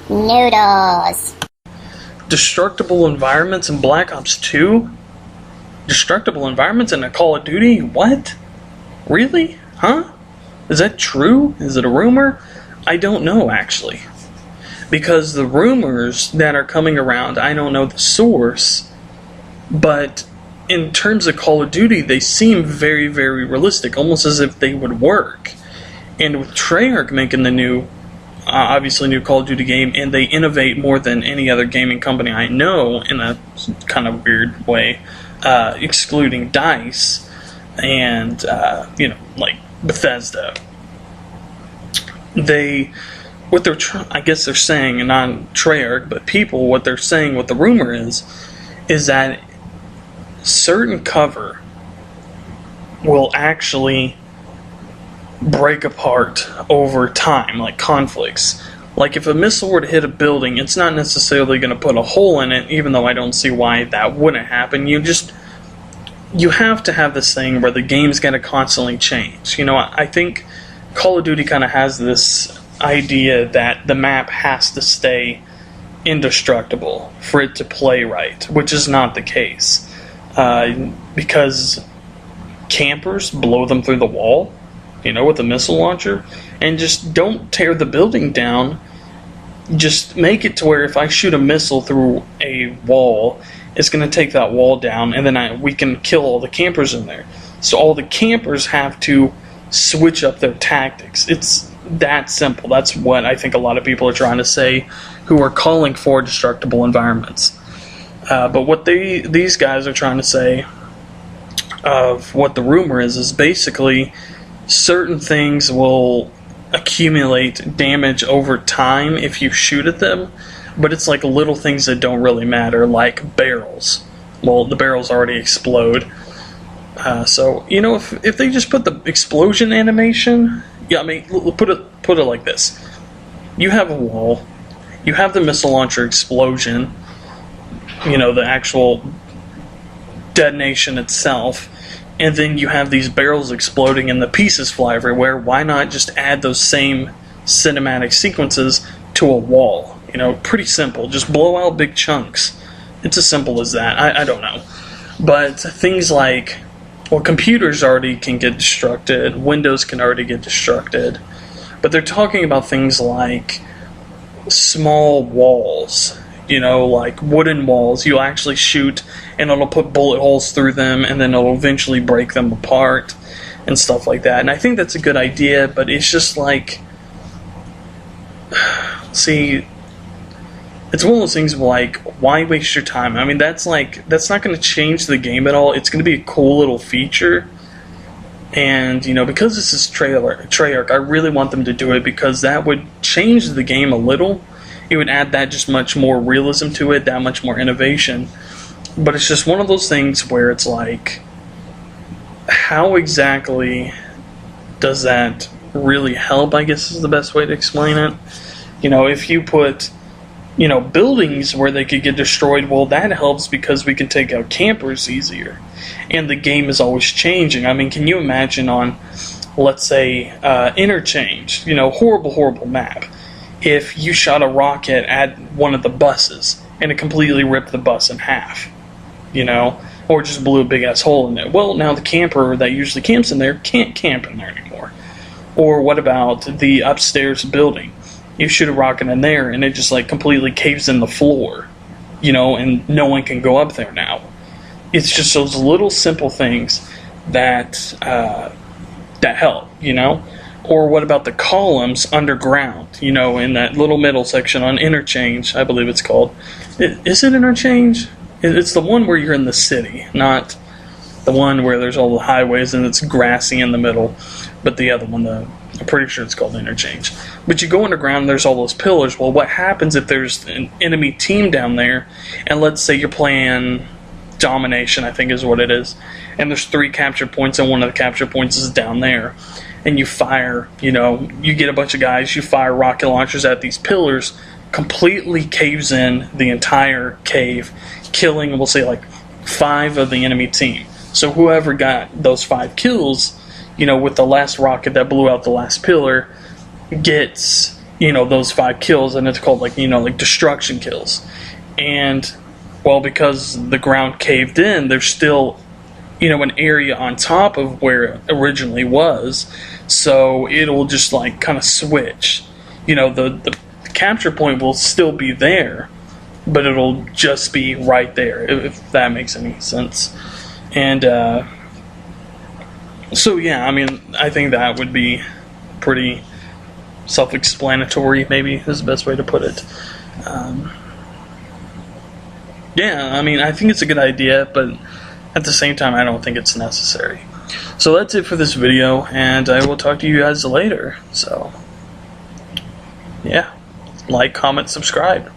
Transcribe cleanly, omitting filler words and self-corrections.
Noodles. Destructible environments in Black Ops 2? Destructible environments in a Call of Duty? What? Really? Huh? Is that true? Is it a rumor? I don't know, actually. Because the rumors that are coming around, I don't know the source, but in terms of Call of Duty, they seem very, very realistic, almost as if they would work. And with Treyarch making the new, obviously new Call of Duty game, and they innovate more than any other gaming company I know in a kind of weird way, excluding DICE and, like Bethesda. What they're I guess they're saying, and not Treyarch, but people, what they're saying, what the rumor is that certain cover will actually break apart over time, like conflicts. Like if a missile were to hit a building, it's not necessarily going to put a hole in it, even though I don't see why that wouldn't happen. You have to have this thing where the game's going to constantly change. I think Call of Duty kind of has this idea that the map has to stay indestructible for it to play right, which is not the case. Because campers blow them through the wall, with a missile launcher, and just don't tear the building down. Just make it to where if I shoot a missile through a wall, it's going to take that wall down, and then we can kill all the campers in there. So all the campers have to switch up their tactics. It's that simple. That's what I think a lot of people are trying to say who are calling for destructible environments. But what these guys are trying to say, of what the rumor is basically certain things will accumulate damage over time if you shoot at them, but it's like little things that don't really matter, like barrels. Well, the barrels already explode. So, if they just put the explosion animation, put it like this. You have a wall, you have the missile launcher explosion, the actual detonation itself, and then you have these barrels exploding and the pieces fly everywhere. Why not just add those same cinematic sequences to a wall? Pretty simple. Just blow out big chunks. It's as simple as that. I don't know. But things like, computers already can get destructed, Windows can already get destructed, but they're talking about things like small walls, like wooden walls. You'll actually shoot and it'll put bullet holes through them, and then it'll eventually break them apart and stuff like that. And I think that's a good idea, but it's just like, see, it's one of those things like, why waste your time? That's not going to change the game at all. It's going to be a cool little feature. And, because this is Treyarch, I really want them to do it, because that would change the game a little. It would add that just much more realism to it, that much more innovation. But it's just one of those things where it's like, how exactly does that really help, I guess is the best way to explain it. If you put buildings where they could get destroyed, well, that helps because we can take out campers easier. And the game is always changing. Can you imagine on, let's say, Interchange, horrible, horrible map, if you shot a rocket at one of the buses and it completely ripped the bus in half, or just blew a big-ass hole in it. Well, now the camper that usually camps in there can't camp in there anymore. Or what about the upstairs building? You shoot a rocket in there, and it just completely caves in the floor, and no one can go up there now. It's just those little simple things that help, Or what about the columns underground, in that little middle section on Interchange, I believe it's called. Is it Interchange? It's the one where you're in the city, not the one where there's all the highways and it's grassy in the middle, but the other one, I'm pretty sure it's called Interchange. But you go underground and there's all those pillars. Well, what happens if there's an enemy team down there, and let's say you're playing Domination, I think is what it is, and there's 3 capture points and one of the capture points is down there, and you fire, you get a bunch of guys, you fire rocket launchers at these pillars, completely caves in the entire cave, killing, we'll say 5 of the enemy team. So whoever got those 5 kills, with the last rocket that blew out the last pillar, gets those 5 kills, and it's called like destruction kills. And well, because the ground caved in, there's still an area on top of where it originally was, so it'll just like kind of switch. The capture point will still be there, but it'll just be right there, if that makes any sense. And so yeah, I mean, I think that would be pretty self-explanatory, maybe is the best way to put it. Yeah, I mean, I think it's a good idea, but at the same time, I don't think it's necessary. So that's it for this video, and I will talk to you guys later. So, yeah, like, comment, subscribe.